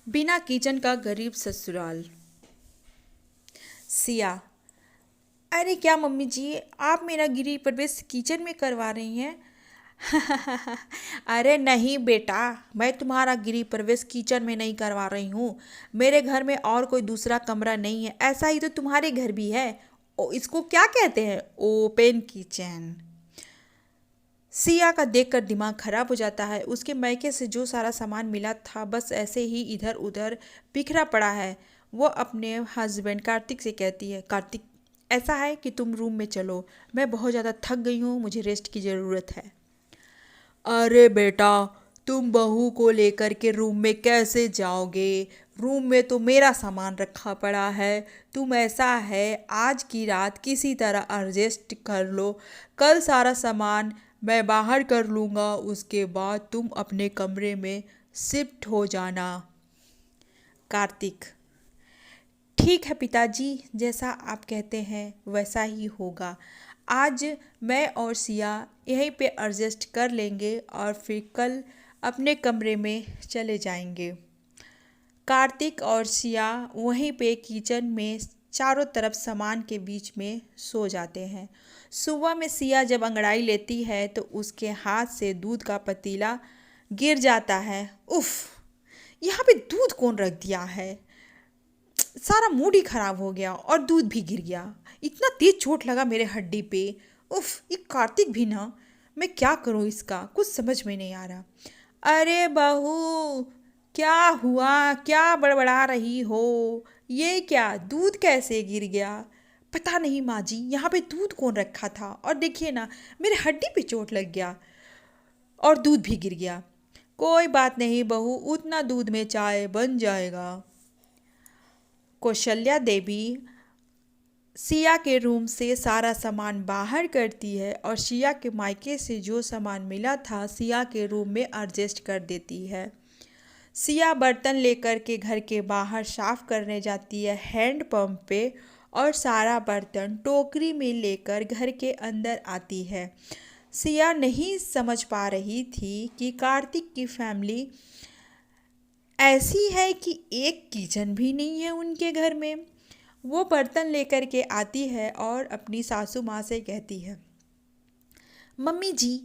बिना किचन का गरीब ससुराल। सिया। अरे क्या मम्मी जी, आप मेरा गृह प्रवेश किचन में करवा रही हैं? अरे नहीं बेटा, मैं तुम्हारा गृह प्रवेश किचन में नहीं करवा रही हूँ। मेरे घर में और कोई दूसरा कमरा नहीं है, ऐसा ही तो तुम्हारे घर भी है। इसको क्या कहते हैं? Open kitchen. सिया का देखकर दिमाग खराब हो जाता है। उसके मायके से जो सारा सामान मिला था बस ऐसे ही इधर उधर बिखरा पड़ा है। वो अपने हस्बैंड कार्तिक से कहती है, कार्तिक ऐसा है कि तुम रूम में चलो, मैं बहुत ज़्यादा थक गई हूँ, मुझे रेस्ट की ज़रूरत है। अरे बेटा, तुम बहू को लेकर के रूम में कैसे जाओगे? रूम में तो मेरा सामान रखा पड़ा है। तुम ऐसा है, आज की रात किसी तरह एडजस्ट कर लो। कल सारा सामान मैं बाहर कर लूँगा, उसके बाद तुम अपने कमरे में शिफ्ट हो जाना। कार्तिक। ठीक है पिताजी, जैसा आप कहते हैं वैसा ही होगा। आज मैं और सिया यहीं पे एडजस्ट कर लेंगे और फिर कल अपने कमरे में चले जाएंगे। कार्तिक और सिया वहीं पे किचन में चारों तरफ सामान के बीच में सो जाते हैं। सुबह में सिया जब अंगड़ाई लेती है तो उसके हाथ से दूध का पतीला गिर जाता है। उफ, यहाँ पे दूध कौन रख दिया है? सारा मूड ही खराब हो गया और दूध भी गिर गया। इतना तेज चोट लगा मेरे हड्डी पे। उफ, ये कार्तिक भी ना, मैं क्या करूँ इसका, कुछ समझ में नहीं आ रहा। अरे बहू, क्या हुआ? क्या बड़बड़ा रही हो? ये क्या, दूध कैसे गिर गया? पता नहीं माँ जी, यहाँ पे दूध कौन रखा था, और देखिए ना, मेरे हड्डी पे चोट लग गया और दूध भी गिर गया। कोई बात नहीं बहू, उतना दूध में चाय बन जाएगा। कौशल्या देवी सिया के रूम से सारा सामान बाहर करती है और सिया के मायके से जो सामान मिला था सिया के रूम में एडजस्ट कर देती है। सिया बर्तन लेकर के घर के बाहर साफ करने जाती है हैंड पंप पे, और सारा बर्तन टोकरी में लेकर घर के अंदर आती है। सिया नहीं समझ पा रही थी कि कार्तिक की फैमिली ऐसी है कि एक किचन भी नहीं है उनके घर में। वो बर्तन लेकर के आती है और अपनी सासू माँ से कहती है, मम्मी जी,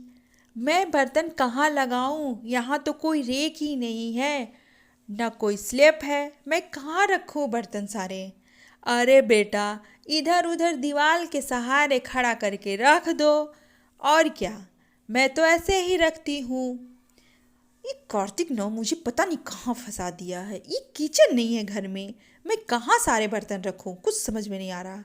मैं बर्तन कहाँ लगाऊं? यहाँ तो कोई रेक ही नहीं है, न कोई स्लैब है, मैं कहाँ रखूं बर्तन सारे? अरे बेटा, इधर उधर दीवार के सहारे खड़ा करके रख दो, और क्या, मैं तो ऐसे ही रखती हूँ। ये कार्तिक ना मुझे पता नहीं कहाँ फंसा दिया है। ये किचन नहीं है घर में, मैं कहाँ सारे बर्तन रखूँ, कुछ समझ में नहीं आ रहा।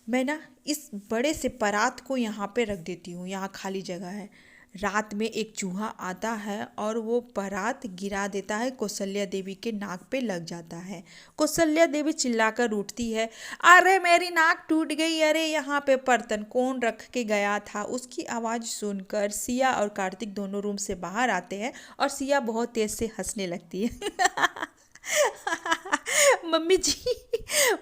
मैं ना इस बड़े से परात को यहाँ पे रख देती हूँ, यहाँ खाली जगह है। रात में एक चूहा आता है और वो परात गिरा देता है, कौशल्या देवी के नाक पे लग जाता है। कौशल्या देवी चिल्लाकर उठती है, अरे मेरी नाक टूट गई, अरे यहाँ पे बर्तन कौन रख के गया था? उसकी आवाज़ सुनकर सिया और कार्तिक दोनों रूम से बाहर आते हैं और सिया बहुत तेज से हंसने लगती है। मम्मी जी,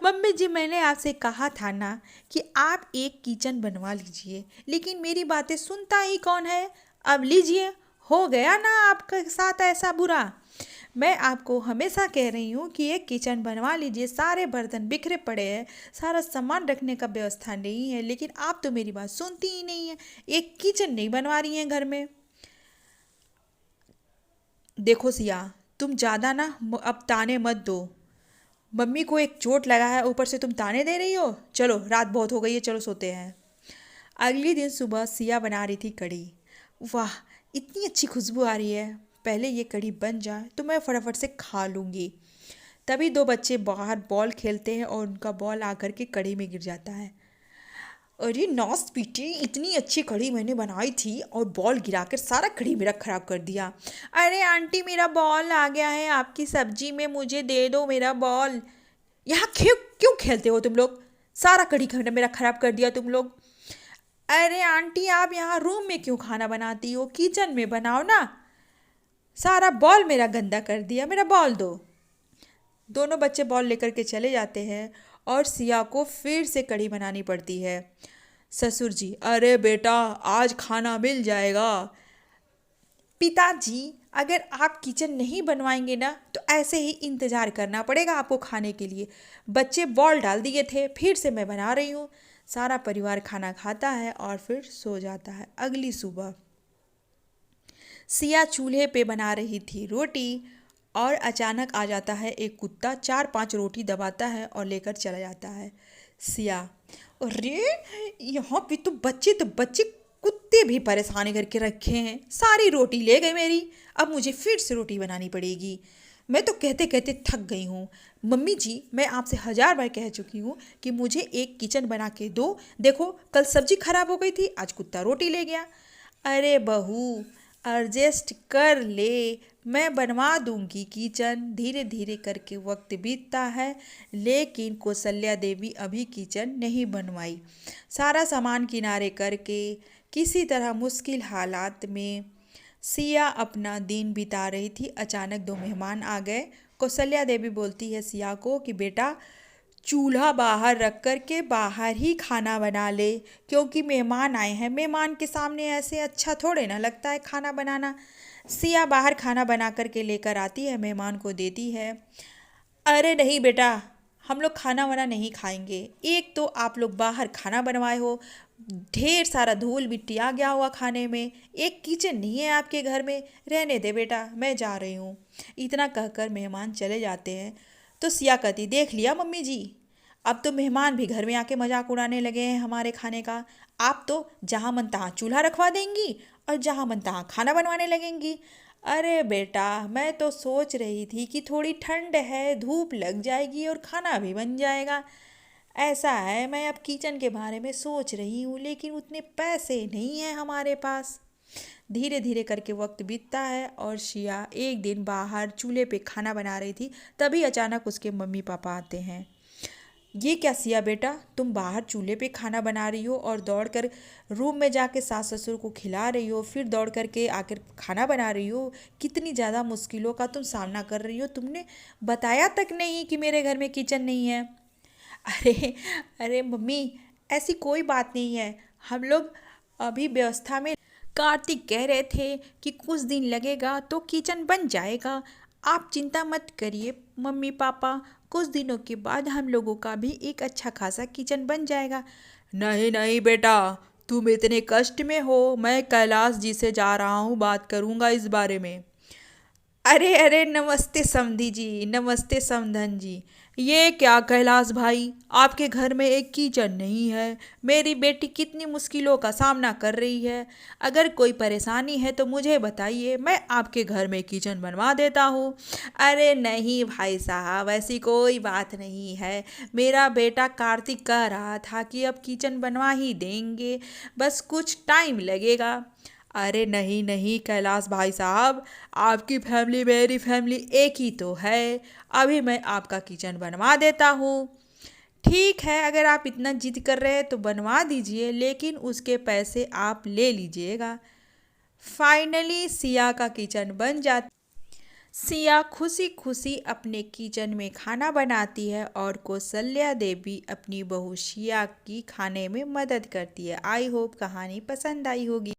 मम्मी जी, मैंने आपसे कहा था ना कि आप एक किचन बनवा लीजिए, लेकिन मेरी बातें सुनता ही कौन है? अब लीजिए, हो गया ना आपके साथ ऐसा बुरा। मैं आपको हमेशा कह रही हूँ कि एक किचन बनवा लीजिए, सारे बर्तन बिखरे पड़े हैं, सारा सामान रखने का व्यवस्था नहीं है, लेकिन आप तो मेरी बात सुनती ही नहीं है। एक किचन नहीं बनवा रही हैं घर में। देखो सिया, तुम ज़्यादा ना अब ताने मत दो। मम्मी को एक चोट लगा है, ऊपर से तुम ताने दे रही हो। चलो, रात बहुत हो गई है, चलो सोते हैं। अगले दिन सुबह सिया बना रही थी कढ़ी। वाह, इतनी अच्छी खुशबू आ रही है, पहले ये कढ़ी बन जाए तो मैं फटाफट से खा लूँगी। तभी दो बच्चे बाहर बॉल खेलते हैं और उनका बॉल आकर के कढ़ी में गिर जाता है। अरे नॉस पीटी, इतनी अच्छी कढ़ी मैंने बनाई थी और बॉल गिराकर सारा कढ़ी मेरा ख़राब कर दिया। अरे आंटी, मेरा बॉल आ गया है आपकी सब्जी में, मुझे दे दो मेरा बॉल। यहाँ क्यों क्यों खेलते हो तुम लोग? सारा कढ़ी खाना मेरा ख़राब कर दिया तुम लोग। अरे आंटी, आप यहाँ रूम में क्यों खाना बनाती हो? किचन में बनाओ ना। सारा बॉल मेरा गंदा कर दिया, मेरा बॉल दो। दोनों बच्चे बॉल लेकर के चले जाते हैं और सिया को फिर से कढ़ी बनानी पड़ती है। ससुर जी, अरे बेटा, आज खाना मिल जाएगा। पिताजी, अगर आप किचन नहीं बनवाएंगे ना तो ऐसे ही इंतज़ार करना पड़ेगा आपको खाने के लिए। बच्चे बॉल डाल दिए थे, फिर से मैं बना रही हूँ। सारा परिवार खाना खाता है और फिर सो जाता है। अगली सुबह सिया चूल्हे पे बना रही थी रोटी और अचानक आ जाता है एक कुत्ता, 4-5 रोटी दबाता है और लेकर चला जाता है। सिया, अरे यहाँ पे तो बच्चे कुत्ते भी परेशान करके रखे हैं, सारी रोटी ले गए मेरी। अब मुझे फिर से रोटी बनानी पड़ेगी। मैं तो कहते कहते थक गई हूँ। मम्मी जी, मैं आपसे 1000 बार कह चुकी हूँ कि मुझे एक किचन बना के दो। देखो, कल सब्जी खराब हो गई थी, आज कुत्ता रोटी ले गया। अरे बहू, एडजस्ट कर ले, मैं बनवा दूंगी किचन। धीरे धीरे करके वक्त बीतता है, लेकिन कौशल्या देवी अभी किचन नहीं बनवाई। सारा सामान किनारे करके किसी तरह मुश्किल हालात में सिया अपना दिन बिता रही थी। अचानक 2 मेहमान आ गए। कौशल्या देवी बोलती है सिया को कि बेटा, चूल्हा बाहर रख कर के बाहर ही खाना बना ले, क्योंकि मेहमान आए हैं। मेहमान के सामने ऐसे अच्छा थोड़े ना लगता है खाना बनाना। सिया बाहर खाना बना कर के लेकर आती है, मेहमान को देती है। अरे नहीं बेटा, हम लोग खाना वाना नहीं खाएंगे। एक तो आप लोग बाहर खाना बनवाए हो, ढेर सारा धूल मिट्टी आ गया हुआ खाने में, एक किचन नहीं है आपके घर में। रहने दे बेटा, मैं जा रही हूँ। इतना कहकर मेहमान चले जाते हैं। तो सिया कहती, देख लिया मम्मी जी, अब तो मेहमान भी घर में आके मजाक उड़ाने लगे हैं हमारे खाने का। आप तो जहाँ मन तहाँ चूल्हा रखवा देंगी और जहाँ मन तहाँ खाना बनवाने लगेंगी। अरे बेटा, मैं तो सोच रही थी कि थोड़ी ठंड है, धूप लग जाएगी और खाना भी बन जाएगा। ऐसा है, मैं अब किचन के बारे में सोच रही हूँ, लेकिन उतने पैसे नहीं हैं हमारे पास। धीरे धीरे करके वक्त बीतता है और शिया एक दिन बाहर चूल्हे पे खाना बना रही थी। तभी अचानक उसके मम्मी पापा आते हैं। ये क्या सिया बेटा, तुम बाहर चूल्हे पे खाना बना रही हो और दौड़ कर रूम में जाके सास ससुर को खिला रही हो, फिर दौड़ करके आकर खाना बना रही हो। कितनी ज़्यादा मुश्किलों का तुम सामना कर रही हो, तुमने बताया तक नहीं कि मेरे घर में किचन नहीं है। अरे अरे मम्मी, ऐसी कोई बात नहीं है, हम लोग अभी व्यवस्था में। कार्तिक कह रहे थे कि कुछ दिन लगेगा तो किचन बन जाएगा। आप चिंता मत करिए मम्मी पापा, कुछ दिनों के बाद हम लोगों का भी एक अच्छा खासा किचन बन जाएगा। नहीं नहीं बेटा, तुम इतने कष्ट में हो, मैं कैलाश जी से जा रहा हूँ, बात करूँगा इस बारे में। अरे अरे, नमस्ते समधी जी, नमस्ते समधन जी। ये क्या कैलाश भाई, आपके घर में एक किचन नहीं है। मेरी बेटी कितनी मुश्किलों का सामना कर रही है। अगर कोई परेशानी है तो मुझे बताइए, मैं आपके घर में किचन बनवा देता हूँ। अरे नहीं भाई साहब, ऐसी कोई बात नहीं है। मेरा बेटा कार्तिक कह रहा था कि अब किचन बनवा ही देंगे, बस कुछ टाइम लगेगा। अरे नहीं नहीं कैलाश भाई साहब, आपकी फैमिली मेरी फैमिली एक ही तो है। अभी मैं आपका किचन बनवा देता हूँ। ठीक है, अगर आप इतना जिद कर रहे हैं तो बनवा दीजिए, लेकिन उसके पैसे आप ले लीजिएगा। फाइनली सिया का किचन बन जाता। सिया खुशी खुशी अपने किचन में खाना बनाती है और कौशल्या देवी अपनी बहू सिया की खाने में मदद करती है। आई होप कहानी पसंद आई होगी।